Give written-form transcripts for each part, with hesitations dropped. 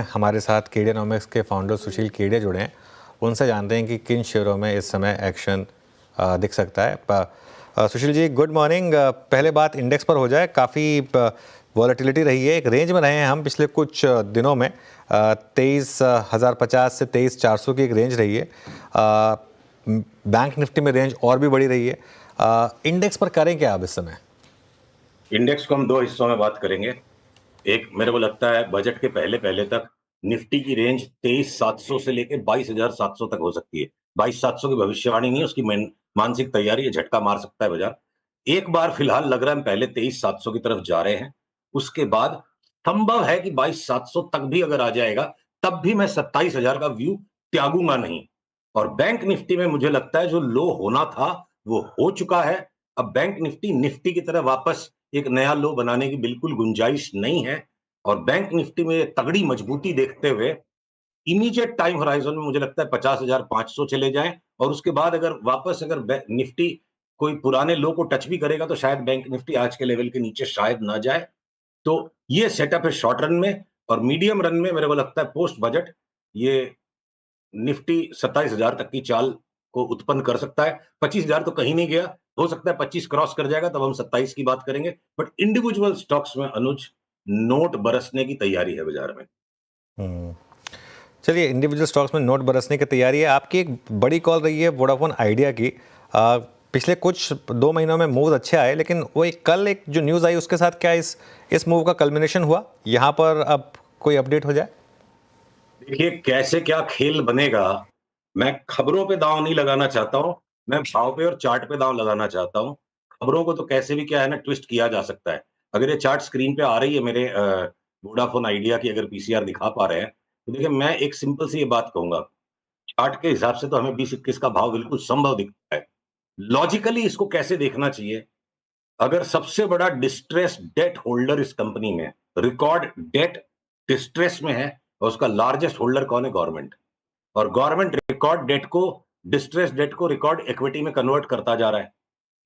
हमारे साथ केडियानॉमिक्स के फाउंडर सुशील केडिया जुड़े हैं। उनसे जानते हैं कि किन शेयरों में इस समय एक्शन दिख सकता है। Sushil ji, good morning. पहले बात इंडेक्स पर हो जाए। काफ़ी वॉलेटिलिटी रही है, एक रेंज में रहे हैं हम पिछले कुछ दिनों में। 23,050 से 23,400 की एक रेंज रही है। बैंक निफ्टी में रेंज और भी बड़ी रही है। इंडेक्स पर करें क्या अब इस समय? इंडेक्स को हम दो हिस्सों में बात करेंगे। एक, मेरे को लगता है बजट के पहले पहले तक निफ्टी की रेंज 23,700 से लेके 22,700 तक हो सकती है। 22,700 की भविष्यवाणी नहीं है, उसकी मानसिक तैयारी है, झटका मार सकता है बाजार। एक बार फिलहाल लग रहा है हम पहले 23,700 की तरफ जा रहे हैं। उसके बाद संभव है कि 22,700 तक भी अगर आ जाएगा, तब भी मैं 27,000 का व्यू त्यागूंगा नहीं। और बैंक निफ्टी में मुझे लगता है जो लो होना था वो हो चुका है। अब बैंक निफ्टी की तरह वापस एक नया लो बनाने की बिल्कुल गुंजाइश नहीं है। और बैंक निफ्टी में तगड़ी मजबूती देखते हुए इमीडिएट टाइम होराइजन में मुझे लगता है 50,500 चले जाएं, और उसके बाद अगर वापस निफ्टी कोई पुराने लो को टच भी करेगा तो शायद बैंक निफ्टी आज के लेवल के नीचे शायद ना जाए। तो ये सेटअप है शॉर्ट रन में। और मीडियम रन में मेरे को लगता है पोस्ट बजट ये निफ्टी 27,000 तक की चाल को उत्पन्न कर सकता है। 25,000 तो कहीं नहीं गया, हो सकता है 25 क्रॉस कर जाएगा, तब हम 27 की बात करेंगे। बट इंडिविजुअल स्टॉक्स में अनुज नोट बरसने की तैयारी है बाजार में। चलिए, इंडिविजुअल स्टॉक्स में नोट बरसने की तैयारी है। आपकी एक बड़ी कॉल रही है वोडाफोन आइडिया की। पिछले कुछ 2 महीनों में मूव अच्छे आए, लेकिन वो कल एक जो न्यूज़ आई उसके साथ क्या इस मूव का कल्मिनेशन हुआ? यहाँ पर अब कोई अपडेट हो जाए? देखिए कैसे क्या खेल बनेगा, मैं खबरों पे दांव नहीं लगाना चाहता हूं, मैं भाव पे और चार्ट पे दांव लगाना चाहता हूं। खबरों को तो कैसे भी क्या है ना ट्विस्ट किया जा सकता है। अगर ये चार्ट स्क्रीन पे आ रही है मेरे वोडाफोन आइडिया की, अगर पीसीआर दिखा पा रहे हैं, तो देखिए मैं एक सिंपल सी ये बात कहूंगा। चार्ट के हिसाब से तो हमें 20-21 का भाव बिल्कुल संभव दिखता है। लॉजिकली इसको कैसे देखना चाहिए? अगर सबसे बड़ा डिस्ट्रेस डेट होल्डर इस कंपनी में रिकॉर्ड डेट डिस्ट्रेस में है, और उसका लार्जेस्ट होल्डर कौन है? गवर्नमेंट। और गवर्नमेंट रिकॉर्ड डेट को, डिस्ट्रेस डेट को रिकॉर्ड इक्विटी में कन्वर्ट करता जा रहा है।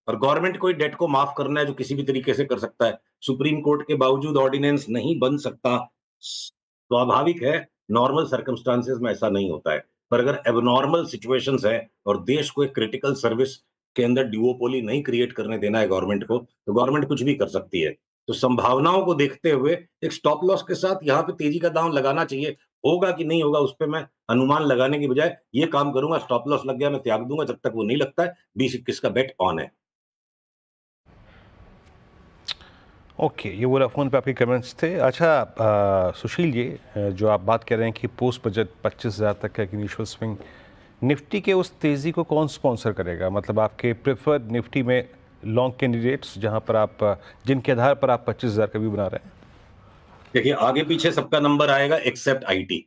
और गवर्नमेंट को डेट को माफ करना है जो किसी भी तरीके से कर सकता है। सुप्रीम कोर्ट के बावजूद ऑर्डिनेंस नहीं बन सकता, स्वाभाविक है। नॉर्मल सर्कमस्टांसेस में ऐसा नहीं होता है। पर अगर एबनॉर्मल सिचुएशंस है और देश को एक क्रिटिकल सर्विस के अंदर ड्यूओपोली नहीं क्रिएट करने देना है गवर्नमेंट को, तो गवर्नमेंट कुछ भी कर सकती है। तो संभावनाओं को देखते हुए एक स्टॉप लॉस के साथ यहाँ पे तेजी का दांव लगाना चाहिए। होगा कि नहीं होगा उस पर मैं अनुमान लगाने की बजाय ये काम करूंगा, स्टॉप लॉस लग गया मैं त्याग दूंगा, जब तक वो नहीं लगता है 20-21 का बेट ऑन है। ओके, ये वोडाफोन पे आपके कमेंट्स थे। अच्छा सुशील जी, जो आप बात कर रहे हैं कि पोस्ट बजट 25,000 तक का एक इनिशियल स्विंग, निफ्टी के उस तेज़ी को कौन स्पॉन्सर करेगा? मतलब आपके प्रेफर्ड निफ्टी में लॉन्ग कैंडिडेट्स जहां पर आप, जिनके आधार पर आप 25,000 का भी बना रहे हैं? देखिए आगे पीछे सबका नंबर आएगा एक्सेप्ट आईटी।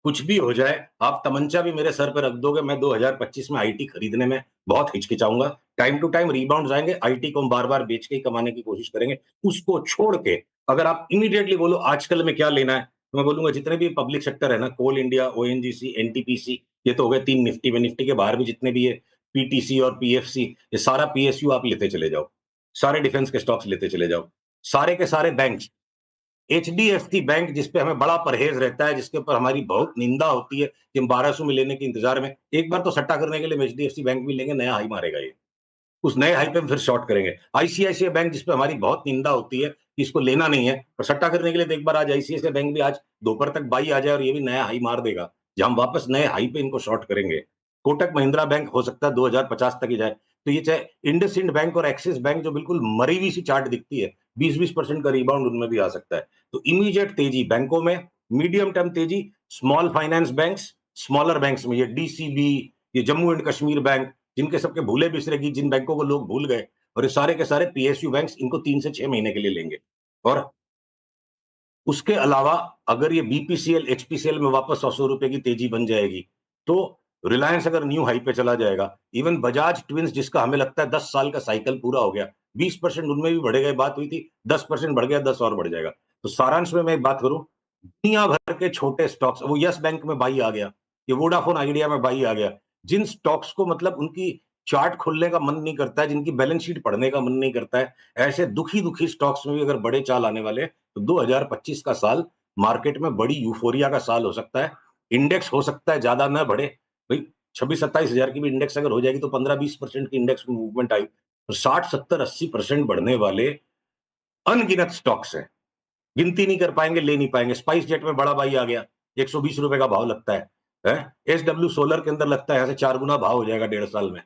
कुछ भी हो जाए, आप तमंचा भी मेरे सर पे रख दोगे, मैं 2025 में आईटी खरीदने में बहुत हिचकिचाऊंगा। टाइम टू टाइम रिबाउंड आएंगे, आईटी को हम बार बार बेच के ही कमाने की कोशिश करेंगे। उसको छोड़ के अगर आप इमीडिएटली बोलो आजकल में क्या लेना है, तो मैं बोलूंगा जितने भी पब्लिक सेक्टर है ना, कोल इंडिया, ओएनजीसी, एनटीपीसी, ये तो हो गए 3 निफ्टी में। निफ्टी के बाहर भी जितने भी है पीटीसी और पीएफसी, ये सारा पीएसयू आप लेते चले जाओ। सारे डिफेंस के स्टॉक्स लेते चले जाओ। सारे के सारे बैंक, एचडीएफसी बैंक जिसपे हमें बड़ा परहेज रहता है, जिसके ऊपर हमारी बहुत निंदा होती है कि हम 1200 में लेने के इंतजार में, एक बार तो सट्टा करने के लिए एचडीएफसी बैंक भी लेंगे, नया हाई मारेगा ये, उस नए हाई पे हम फिर शॉर्ट करेंगे। आईसीआईसीआई बैंक जिसपे हमारी बहुत निंदा होती है कि इसको लेना नहीं है, और सट्टा करने के लिए तो एक बार आज आईसीआईसीआई बैंक भी आज दोपहर तक बाई आ जाए और ये भी नया हाई मार देगा, जहां हम वापस नए हाई पे इनको शॉर्ट करेंगे। कोटक महिंद्रा बैंक हो सकता है 2050 तक ही जाए। तो ये चाहे इंडसइंड बैंक और एक्सिस बैंक जो बिल्कुल मरी हुई सी चार्ट दिखती है, 20-20% का रिबाउंड उनमें भी आ सकता है। तो इमीडिएट तेजी बैंकों में, मीडियम टर्म तेजी small finance banks, smaller banks में, ये डीसीबी, ये जम्मू एंड कश्मीर बैंक, जिनके सबके भूले बिसरेगी, जिन बैंकों को लोग भूल गए, और ये सारे के सारे पीएसयू बैंक्स, इनको 3 से 6 महीने के लिए लेंगे। और उसके अलावा अगर ये बीपीसीएल, एचपीसीएल में वापस 100 रुपए की तेजी बन जाएगी, तो रिलायंस अगर न्यू हाई पे चला जाएगा, इवन बजाज ट्विंस जिसका हमें लगता है 10 साल का साइकिल पूरा हो गया, 20% उनमें भी बढ़ेगा, बात हुई थी 10% बढ़ गया, 10 और बढ़ जाएगा। तो सारांश में मैं एक बात करूं, दुनिया भर के छोटे स्टॉक्स, वो यस बैंक में बाई आ गया, ये वोडाफोन आइडिया में बाई आ गया, जिन स्टॉक्स को मतलब उनकी चार्ट खोलने का मन नहीं करता है, जिनकी बैलेंस शीट पढ़ने का मन नहीं करता है, ऐसे दुखी दुखी स्टॉक्स में भी अगर बड़े चाल आने वाले हैं, तो 2025 का साल मार्केट में बड़ी यूफोरिया का साल हो सकता है, इंडेक्स हो सकता है ज्यादा न बढ़े। भाई 26-27 हजार की भी इंडेक्स अगर हो जाएगी तो 15-20% की इंडेक्स में मूवमेंट आई, तो 60-70-80% बढ़ने वाले अनगिनत स्टॉक्स हैं, गिनती नहीं कर पाएंगे, ले नहीं पाएंगे। स्पाइस जेट में बड़ा भाई आ गया, 120 रुपए का भाव लगता है। एसडब्ल्यू सोलर के अंदर लगता है यहाँ से 4 गुना भाव हो जाएगा 1.5 साल में।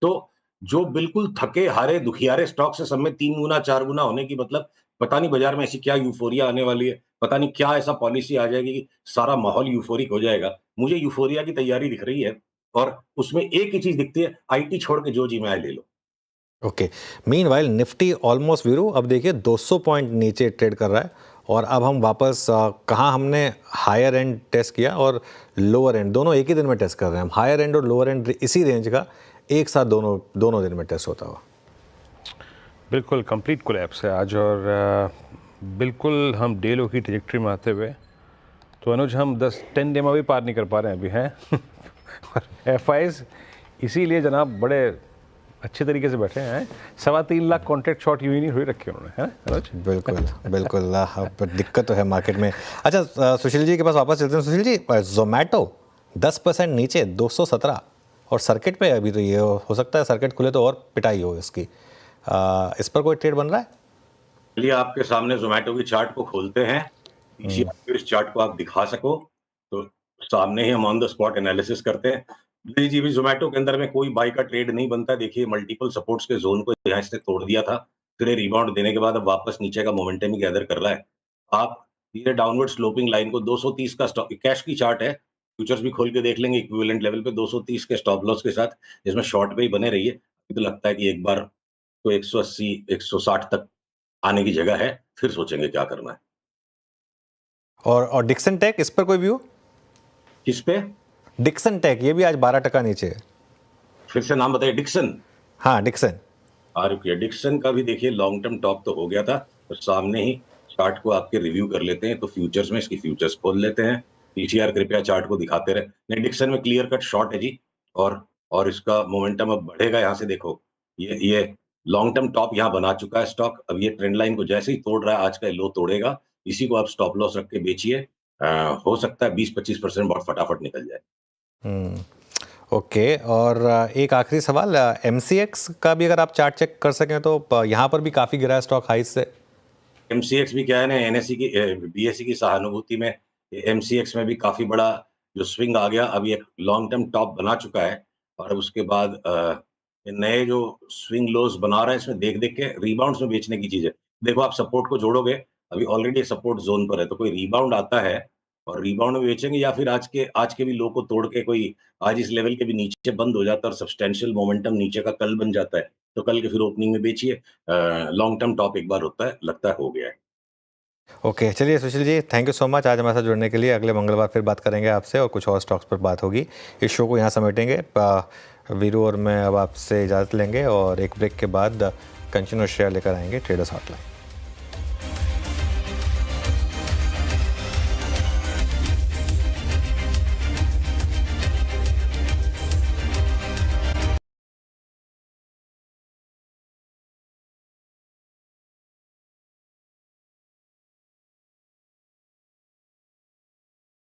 तो जो बिल्कुल थके हारे दुखियारे स्टॉक्स है, सब में 3 गुना 4 गुना होने की मतलब, पता नहीं बाजार में ऐसी क्या यूफोरिया आने वाली है, पता नहीं क्या ऐसा पॉलिसी आ जाएगी कि सारा माहौल यूफोरिक हो जाएगा। मुझे यूफोरिया की तैयारी दिख रही है, और उसमें एक ही चीज दिखती है, आईटी छोड़ के जो जी में आए ले लो। ओके, मीनवाइल निफ्टी ऑलमोस्ट वीरू अब देखिए 200 पॉइंट नीचे ट्रेड कर रहा है, और अब हम वापस कहाँ हमने हायर एंड टेस्ट किया और लोअर एंड, दोनों एक ही दिन में टेस्ट कर रहे हैं हम। हायर एंड और लोअर एंड इसी रेंज का एक साथ दोनों दिन में टेस्ट होता हुआ। बिल्कुल कंप्लीट कोलैप्स है आज, और बिल्कुल हम डे लो की ट्रैजेक्टरी में आते हुए तो अनुज हम 10 डेमा भी पार नहीं कर पा रहे हैं अभी हैं। और एफआईज इसीलिए जनाब बड़े अच्छे तरीके से बैठे हैं। 3.25 लाख कॉन्ट्रैक्ट शॉर्ट यूं ही नहीं हुई रखे उन्होंने, है ना अनुज? बिल्कुल बिल्कुल, पर दिक्कत तो है मार्केट में। अच्छा, सुशील जी के पास वापस चलते हैं। सुशील जी, जोमेटो 10% नीचे 217, और सर्किट पे अभी तो ये हो सकता है सर्किट खुले तो और पिटाई हो इसकी। इस पर कोई ट्रेड बन रहा है? चलिए आपके सामने जोमेटो की चार्ट को खोलते हैं, पीछे इस चार्ट को आप दिखा सको तो सामने ही हम ऑन द स्पॉट एनालिसिस करते हैं। जी भी जोमेटो के अंदर में कोई बाई का ट्रेड नहीं बनता। देखिए मल्टीपल सपोर्ट्स के जोन को यहाँ इसने तोड़ दिया था, फिर रिबाउंड देने के बाद अब वापस नीचे का मोमेंटम ही गैदर कर रहा है। आप ये डाउनवर्ड स्लोपिंग लाइन को 230 का स्टॉप, कैश की चार्ट है, फ्यूचर्स भी खोल के देख लेंगे इक्विवेलेंट लेवल पे 230 के स्टॉप लॉस के साथ, इसमें शॉर्ट पे ही बने रहिए। अभी तो लगता है कि एक बार तो 180 160 तक आने की जगह है, फिर सोचेंगे क्या करना है। और डिक्सन टेक, इस पर कोई व्यू? किस पे? डिक्सन टेक, ये भी आज 12% नीचे है। फिर से नाम बताइए। डिक्सन? हाँ, डिक्सन। रुकिए, डिक्सन का भी देखिए लॉन्ग टर्म टॉप तो हो गया था, और सामने ही चार्ट को आपके रिव्यू कर लेते हैं। तो फ्यूचर्स में इसकी फ्यूचर्स खोल लेते हैं। पीटीआर कृपया चार्ट को दिखाते रहे। नहीं, डिक्सन में क्लियर कट शॉर्ट है जी, और इसका मोमेंटम अब बढ़ेगा। यहाँ से देखो, ये लॉन्ग टर्म टॉप यहाँ बना चुका है स्टॉक। अब ये ट्रेंड लाइन को जैसे ही तोड़ रहा है, आज का लो तोड़ेगा, इसी को आप स्टॉप लॉस रख के बेचिए। हो सकता है 20-25% बहुत फटाफट निकल जाए। ओके, और एक आखिरी सवाल, एमसीएक्स का भी अगर आप चार्ट चेक कर सकें तो यहाँ पर भी काफ़ी गिरा है स्टॉक हाई से। एमसीएक्स भी क्या है ना, एनएसई की बीएसई की सहानुभूति में एमसीएक्स में भी काफी बड़ा जो स्विंग आ गया। अभी एक लॉन्ग टर्म टॉप बना चुका है, और अब उसके बाद ये नए जो स्विंग लोज बना रहा है, इसमें देख देख के रिबाउंड्स में बेचने की चीज है। देखो आप सपोर्ट को जोड़ोगे, अभी ऑलरेडी सपोर्ट जोन पर है, तो कोई रिबाउंड आता है और रिबाउंड में बेचेंगे, या फिर आज के भी लो को तोड़ के कोई आज इस लेवल के भी नीचे बंद हो जाता है और सब्सटेंशियल मोमेंटम नीचे का कल बन जाता है, तो कल के फिर ओपनिंग में बेचिए। लॉन्ग टर्म टॉप एक बार होता है, लगता है हो गया है। ओके, चलिए Sushil ji, thank you so much आज हमारे साथ जुड़ने के लिए। अगले मंगलवार फिर बात करेंगे आपसे और कुछ और स्टॉक्स पर बात होगी। इस शो को यहाँ समेटेंगे। वीरू और मैं अब आपसे इजाज़त लेंगे, और एक ब्रेक के बाद कंचन और श्रेया लेकर आएंगे ट्रेडर्स हॉटलाइन।